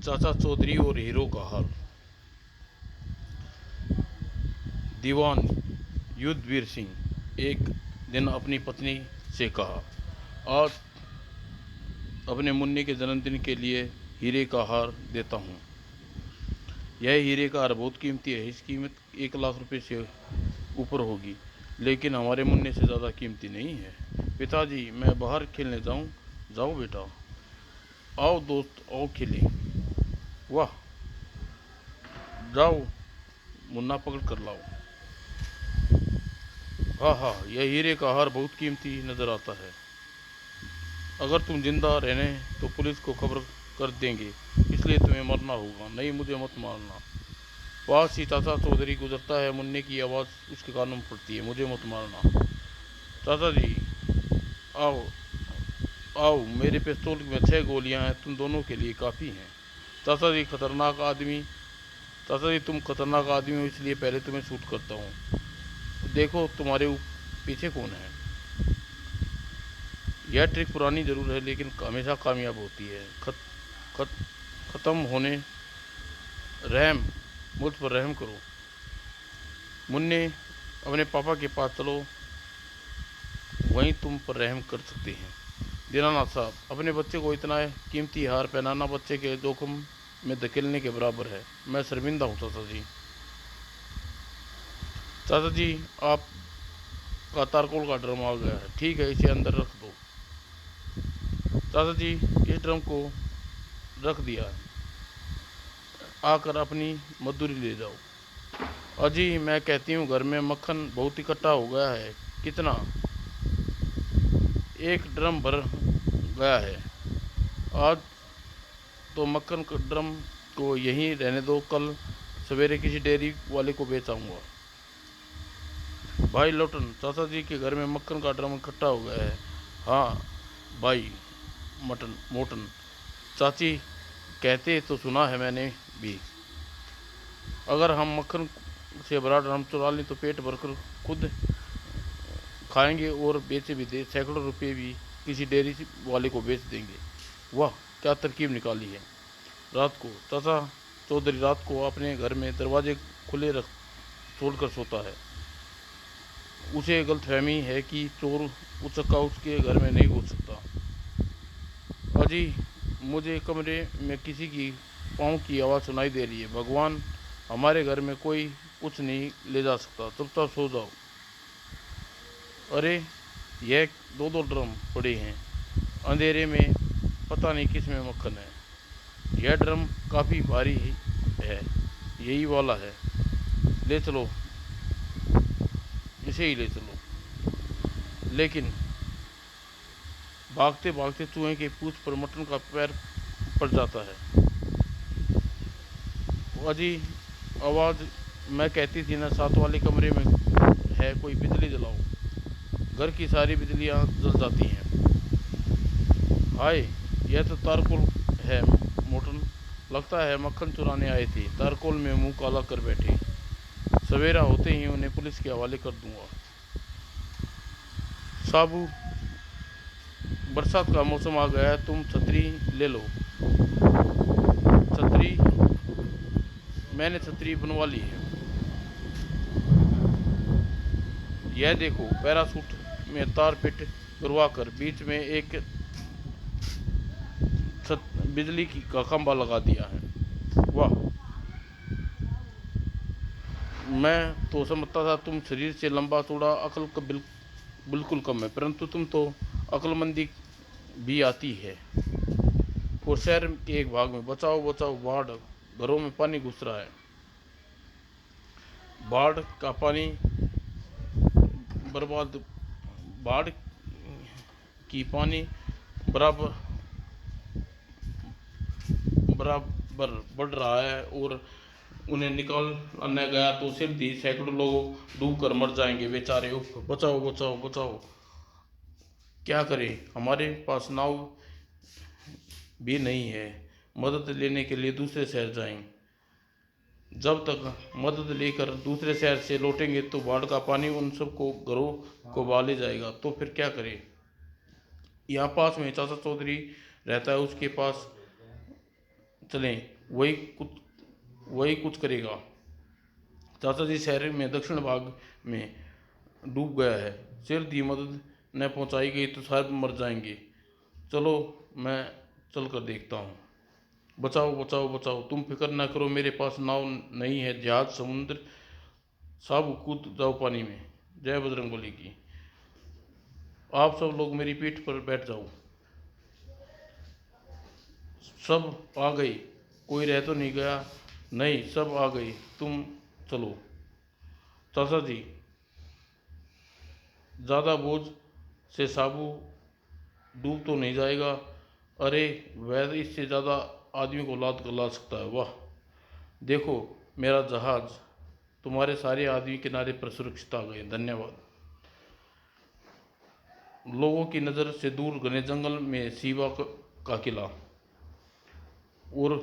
चाचा चौधरी और हीरो का हाल। दीवान युद्धवीर सिंह एक दिन अपनी पत्नी से कहा, आज अपने मुन्ने के जन्मदिन के लिए हीरे का हार देता हूँ। यह हीरे का हार बहुत कीमती है, इसकी कीमत 1 लाख रुपए से ऊपर होगी, लेकिन हमारे मुन्ने से ज़्यादा कीमती नहीं है। पिताजी, मैं बाहर खेलने जाऊँ? जाओ बेटा। आओ दोस्त, आओ खेलें। वाह, जाओ मुन्ना पकड़ कर लाओ। हाँ हाँ, यह हीरे का हार बहुत कीमती नज़र आता है। अगर तुम जिंदा रहने तो पुलिस को खबर कर देंगे, इसलिए तुम्हें मरना होगा। नहीं, मुझे मत मारना। पास ही चाचा चौधरी गुजरता है, मुन्ने की आवाज़ उसके कानों में पड़ती है, मुझे मत मारना। चाचा जी, आओ आओ, मेरे पिस्तौल में 6 गोलियां हैं, तुम दोनों के लिए काफ़ी हैं। चाचा जी, खतरनाक आदमी। चाचा जी, तुम खतरनाक आदमी हो, इसलिए पहले तुम्हें शूट करता हूँ। देखो तुम्हारे पीछे कौन है। यह ट्रिक पुरानी ज़रूर है, लेकिन हमेशा कामयाब होती है। ख़त्म होने रहम, मुझ पर रहम करो। मुन्ने, अपने पापा के पास चलो, वहीं तुम पर रहम कर सकते हैं। दीनानाथ साहब, अपने बच्चे को इतना कीमती हार पहनाना बच्चे के जोखम में धकेलने के बराबर है। मैं शर्मिंदा हूँ चाचा जी। चाचा जी, आपका तारकोल का ड्रम आ गया है। ठीक है, इसे अंदर रख दो। चाचा जी, इस ड्रम को रख दिया है, आकर अपनी मजदूरी ले जाओ। अजी, मैं कहती हूँ घर में मक्खन बहुत इकट्ठा हो गया है। कितना? 1 ड्रम भर गया है। आज तो मक्खन ड्रम को यहीं रहने दो, कल सवेरे किसी डेयरी वाले को बेच आऊँगा। भाई लोटन, चाचा जी के घर में मक्खन का ड्रम इकट्ठा हो गया है। हाँ भाई मोटन, चाची कहते तो सुना है मैंने भी। अगर हम मक्खन से भरा ड्रम चुरा लें तो पेट भरकर खुद खाएंगे और बेचे भी दे, सैकड़ों रुपये भी किसी डेयरी वाले को बेच देंगे। वाह, क्या तरकीब निकाली है। रात को चाचा चौधरी रात को अपने घर में दरवाजे खुले रख छोड़कर सोता है। उसे गलतफहमी है कि चोर उचक्का उसके घर में नहीं घुस सकता। अजी, मुझे कमरे में किसी की पाँव की आवाज़ सुनाई दे रही है। भगवान, हमारे घर में कोई कुछ नहीं ले जा सकता, चुपचाप सो जाओ। अरे, यह 2-2 ड्रम पड़े हैं अंधेरे में, पता नहीं किस में मक्खन है। यह ड्रम काफ़ी भारी है, यही वाला है। ले चलो, इसे ही ले चलो। लेकिन भागते भागते चूहे के पूंछ पर मटन का पैर पड़ जाता है। अजी, आवाज़ मैं कहती थी ना, साथ वाले कमरे में है कोई, बिजली जलाओ। घर की सारी बिजलियां जल जाती हैं। हाय, यह तो तारकोल है मोटन, लगता है मक्खन चुराने आए थे, तारकोल में मुंह काला कर बैठे। सवेरा होते ही उन्हें पुलिस के हवाले कर दूंगा। साबू, बरसात का मौसम आ गया है, तुम छतरी ले लो। छतरी? मैंने छतरी बनवा ली है। यह देखो, पैरासूट में तार फिट करवा कर बीच में एक बिजली का खंभा लगा दिया है। वाह, मैं तो समझता था तुम शरीर से लंबा चौड़ा, अकल का बिल्कुल कम है, परंतु तुम तो अक्लमंदी भी आती है। और शहर के एक भाग में बचाओ बचाओ, बाढ़, घरों में पानी घुस रहा है। बाढ़ का पानी बर्बाद, बाढ़ की पानी बराबर बराबर बढ़ रहा है और उन्हें निकालने गया तो सिर्फ ही सैकड़ों लोग डूब कर मर जाएंगे बेचारे। बचाओ बचाओ बचाओ। क्या करें, हमारे पास नाव भी नहीं है, मदद लेने के लिए दूसरे शहर जाएं। जब तक मदद लेकर दूसरे शहर से लौटेंगे तो बाढ़ का पानी उन सबको घरों को बहा ले जाएगा, तो फिर क्या करें। यहाँ पास में चाचा चौधरी रहता है, उसके पास चलें। वही कुछ वही कुछ करेगा। चाचा जी शहर में दक्षिण भाग में डूब गया है। सिर दी मदद न पहुंचाई गई तो शायद मर जाएंगे। चलो मैं चल कर देखता हूँ। बचाओ बचाओ बचाओ, तुम फिक्र ना करो, मेरे पास नाव नहीं है, जहाज समुद्र, सब कूद जाओ पानी में। जय बजरंगबली की। आप सब लोग मेरी पीठ पर बैठ जाओ। सब आ गई, कोई रह तो नहीं गया? नहीं, सब आ गई, तुम चलो। चाचा जी, ज़्यादा बोझ से साबू डूब तो नहीं जाएगा? अरे वैद, इससे ज़्यादा आदमी को लाद कर ला सकता है। वाह, देखो मेरा जहाज, तुम्हारे सारे आदमी किनारे पर सुरक्षित आ गए, धन्यवाद। लोगों की नज़र से दूर घने जंगल में शिवा का किला, और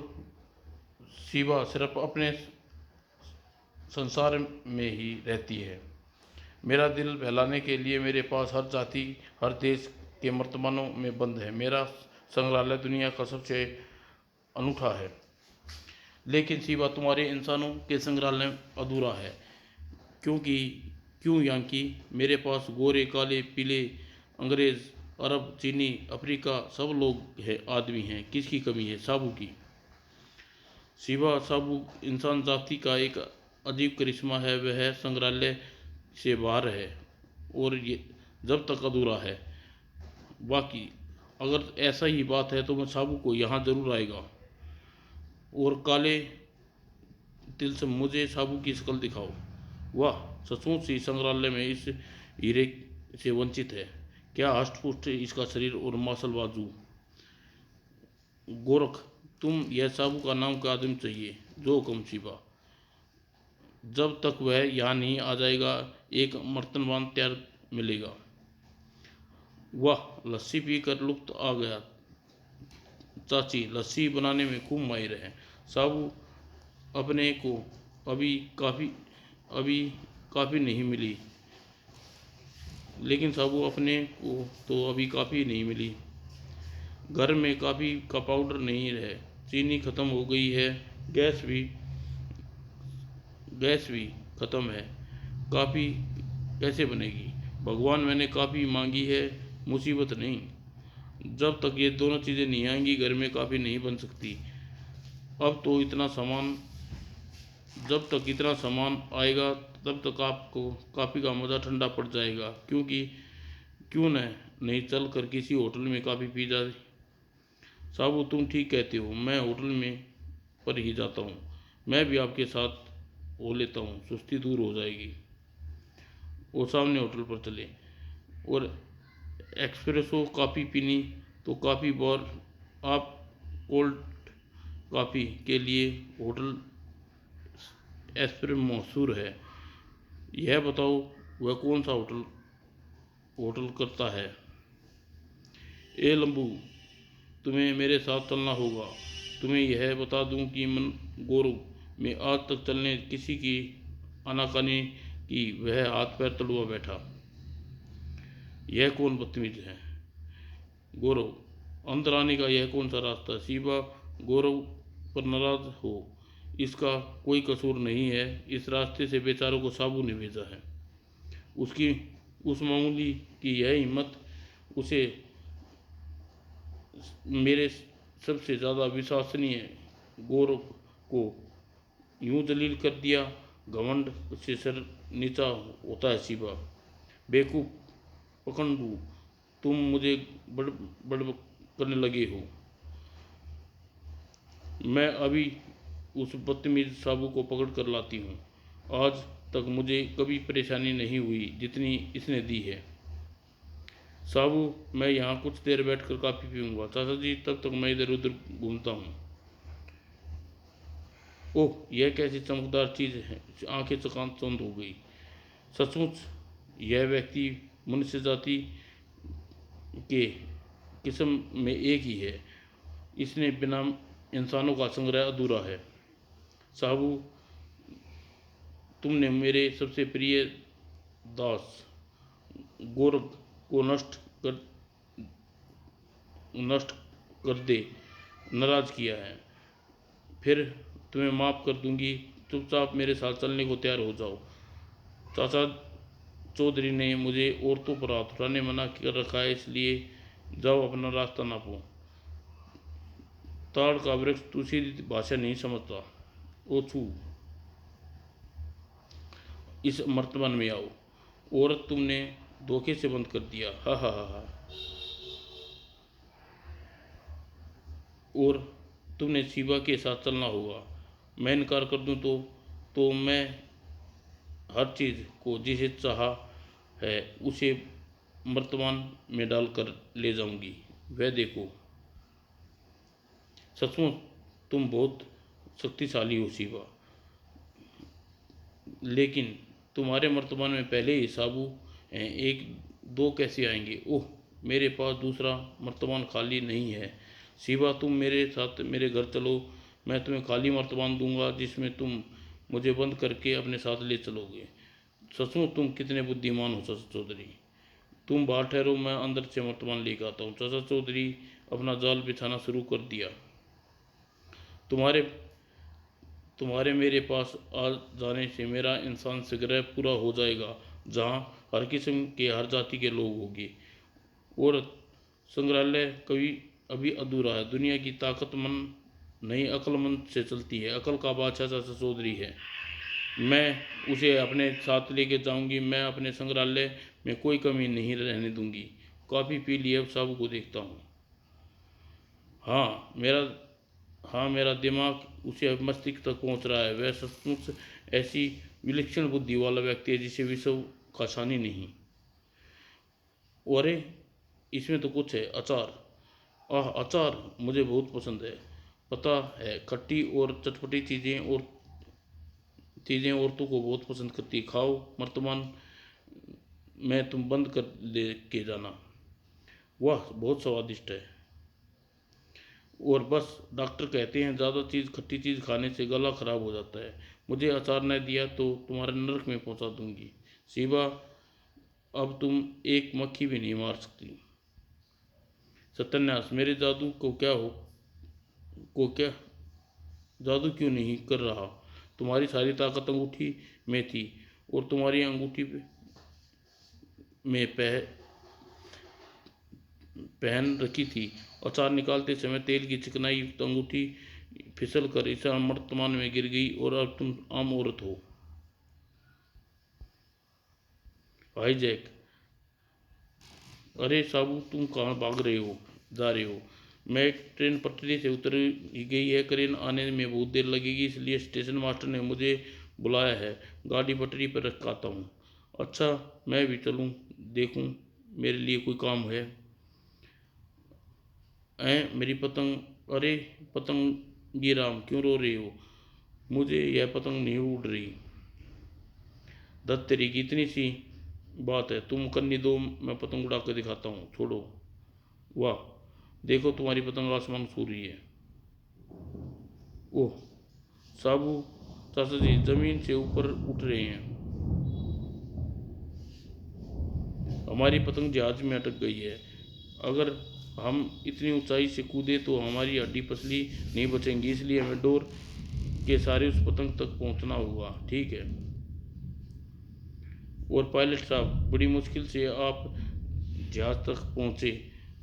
शिवा सिर्फ अपने संसार में ही रहती है। मेरा दिल बहलाने के लिए मेरे पास हर जाति, हर देश के मर्तबानों में बंद है। मेरा संग्रहालय दुनिया का सबसे अनूठा है। लेकिन शिवा, तुम्हारे इंसानों के संग्रहालय में अधूरा है। क्योंकि क्यों यानी मेरे पास गोरे, काले, पीले, अंग्रेज़, अरब, चीनी, अफ्रीका, सब लोग हैं, आदमी हैं। किसकी कमी है? साबू की। शिवा, साबू इंसान जाति का एक अजीब करिश्मा है। वह संग्रहालय से बाहर है और ये जब तक अधूरा है। बाकी अगर ऐसा ही बात है तो मैं साबू को यहाँ जरूर आएगा। और काले तिल से मुझे साबू की शक्ल दिखाओ। वाह, सचमुच ही संग्रहालय में इस हीरे से वंचित है। क्या हष्ट पुष्ट इसका शरीर और मासल बाजू। गोरख, तुम यह साबू का नाम का आदमी चाहिए। जो हुक्म शिवा। जब तक वह यहाँ नहीं आ जाएगा एक मर्तनवान तैयार मिलेगा। वाह, लस्सी पीकर लुत्फ आ गया। चाची लस्सी बनाने में खूब माहिर है। साबू अपने को अभी काफ़ी नहीं मिली। लेकिन साबू अपने को तो अभी काफ़ी नहीं मिली। घर में काफ़ी का पाउडर नहीं है, चीनी ख़त्म हो गई है, गैस भी ख़त्म है। काफ़ी कैसे बनेगी? भगवान, मैंने काफ़ी मांगी है, मुसीबत नहीं। जब तक ये दोनों चीज़ें नहीं आएंगी घर में काफ़ी नहीं बन सकती। अब तो जब तक इतना सामान आएगा तब तक आपको काफ़ी का मज़ा ठंडा पड़ जाएगा। क्यों न नहीं चल कर किसी होटल में काफ़ी पी जाए। साबू, तुम ठीक कहते हो, मैं होटल में पर ही जाता हूँ। मैं भी आपके साथ हो लेता हूँ, सुस्ती दूर हो जाएगी। वो सामने होटल पर चले और एक्सप्रेसो कॉफ़ी पीनी तो काफ़ी बार आप कोल्ड कॉफ़ी के लिए होटल एस्प्रेसो मशहूर है। यह बताओ वह कौन सा होटल करता है? ए लंबू, तुम्हें मेरे साथ चलना होगा। तुम्हें यह बता दूं कि मन गौरव में आज तक चलने किसी की आनाकानी की, वह हाथ पैर तड़ुआ बैठा। यह कौन बदतमीज है? गौरव, अंदर आने का यह कौन सा रास्ता? शिवा, गौरव पर नाराज हो, इसका कोई कसूर नहीं है। इस रास्ते से बेचारों को साबू ने भेजा है। उसकी उस मामूली की यह हिम्मत उसे मेरे सबसे ज़्यादा विश्वसनीय गौरव को यूं जलील कर दिया। घमंड से सर नीचा होता है। शिवा, बेवकूफ़ पखंडू, तुम मुझे बड़ बड़ करने लगे हो। मैं अभी उस बदतमीज साबू को पकड़ कर लाती हूँ। आज तक मुझे कभी परेशानी नहीं हुई जितनी इसने दी है। साबू, मैं यहाँ कुछ देर बैठकर कॉफ़ी पीऊँगा। चाचा जी, तब तक मैं इधर उधर घूमता हूँ। ओह, यह कैसी चमकदार चीज़ है। आंखें चकाचौंध हो गई। सचमुच यह व्यक्ति मनुष्य जाति के किस्म में एक ही है। इसने बिना इंसानों का संग्रह अधूरा है। साबू, तुमने मेरे सबसे प्रिय दास गौरव को नष्ट कर दे नाराज किया है। फिर तुम्हें माफ़ कर दूंगी। चुपचाप मेरे साथ चलने को तैयार हो जाओ। चाचा चौधरी ने मुझे औरतों पर हाथ उठाने मना कर रखा है, इसलिए जाओ अपना रास्ता नापो। ताड़ का वृक्ष तुलसी भाषा नहीं समझता। ओ छू, इस मर्तबन में आओ। औरत तुमने धोखे से बंद कर दिया, हा हा हा हा। और तुमने शिवा के साथ चलना होगा। मैं इनकार कर दूं तो मैं हर चीज़ को जिसे चाहा है उसे वर्तमान में डालकर ले जाऊंगी। वह देखो, सचमुच तुम बहुत शक्तिशाली हो शिवा, लेकिन तुम्हारे वर्तमान में पहले ही साबु हैं, एक दो कैसे आएंगे? ओह, मेरे पास दूसरा वर्तमान खाली नहीं है। शिवा, तुम मेरे साथ मेरे घर चलो, मैं तुम्हें खाली वर्तमान दूंगा जिसमें तुम मुझे बंद करके अपने साथ ले चलोगे। सचमुच तुम कितने बुद्धिमान हो चाचा चौधरी। तुम बाहर ठहरो, मैं अंदर से वर्तमान लेकर आता हूँ। चाचा चौधरी अपना जाल बिछाना शुरू कर दिया। तुम्हारे तुम्हारे मेरे पास आ जाने से मेरा इंसान संग्रह पूरा हो जाएगा, जहाँ हर किस्म के हर जाति के लोग होंगे। और संग्रहालय कभी अभी अधूरा है। दुनिया की ताकतमंद नहीं अक्लमंद से चलती है। अकल का बादशाह चाचा चौधरी है। मैं उसे अपने साथ लेके जाऊंगी। मैं अपने संग्रहालय में कोई कमी नहीं रहने दूंगी। कॉफ़ी पी ली, अब साबू को देखता हूँ। हाँ मेरा हाँ मेरा दिमाग उसे मस्तिष्क तक पहुँच रहा है। वह सचमुच ऐसी विलक्षण बुद्धि वाला व्यक्ति है जिसे विश्व का आसानी नहीं। अरे, इसमें तो कुछ है, अचार। आह, अचार मुझे बहुत पसंद है। पता है, खट्टी और चटपटी चीज़ें औरतों को बहुत पसंद करती है। खाओ, वर्तमान में तुम बंद कर ले के जाना। वाह, बहुत स्वादिष्ट है। और बस, डॉक्टर कहते हैं ज़्यादा खट्टी चीज़ खाने से गला खराब हो जाता है। मुझे अचार न दिया तो तुम्हारे नरक में पहुंचा दूंगी। शिवा, अब तुम एक मक्खी भी नहीं मार सकती। सत्यानाश, मेरे जादू को क्या जादू क्यों नहीं कर रहा? तुम्हारी सारी ताकत अंगूठी में थी, और तुम्हारी अंगूठी में पहन रखी थी। अचार निकालते समय तेल की चिकनाई युक्त अंगूठी फिसल कर इस वर्तमान में गिर गई, और अब तुम आम औरत हो। हाईजैक, अरे साबू, तुम कहाँ भाग रहे हो जा रहे हो? मैं ट्रेन पटरी से उतर ही गई है। ट्रेन आने में बहुत देर लगेगी, इसलिए स्टेशन मास्टर ने मुझे बुलाया है। गाड़ी पटरी पर रख आता हूँ। अच्छा, मैं भी चलूँ, देखूँ मेरे लिए कोई काम है। मेरी पतंग, अरे पतंगी राम, क्यों रो रही हो? मुझे यह पतंग नहीं उड़ रही। दत्त तेरी की इतनी सी बात है, तुम कन्नी दो, मैं पतंग उड़ा कर दिखाता हूँ, छोड़ो। वाह, देखो तुम्हारी पतंग आसमान छू रही है। ओह साबू, चाचा जी जमीन से ऊपर उठ रहे हैं। हमारी पतंग जहाज में अटक गई है। अगर हम इतनी ऊंचाई से कूदे तो हमारी हड्डी पसली नहीं बचेंगी, इसलिए हमें डोर के सारे उस पतंग तक पहुंचना होगा। ठीक है। और पायलट साहब, बड़ी मुश्किल से आप जहाज तक पहुंचे,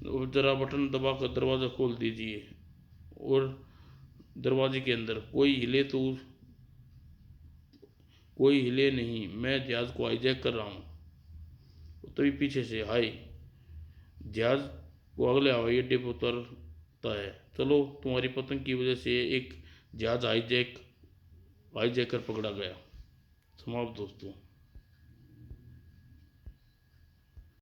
ज़रा बटन दबाकर दरवाज़ा खोल दीजिए। और दरवाजे के अंदर कोई हिले नहीं, मैं जहाज को हाईजैक कर रहा हूँ। तभी पीछे से, हाय, जहाज को अगले हवाई अड्डे पर उतरता है। चलो, तुम्हारी पतंग की वजह से एक जहाज हाईजैकर पकड़ा गया। समाप्त दोस्तों।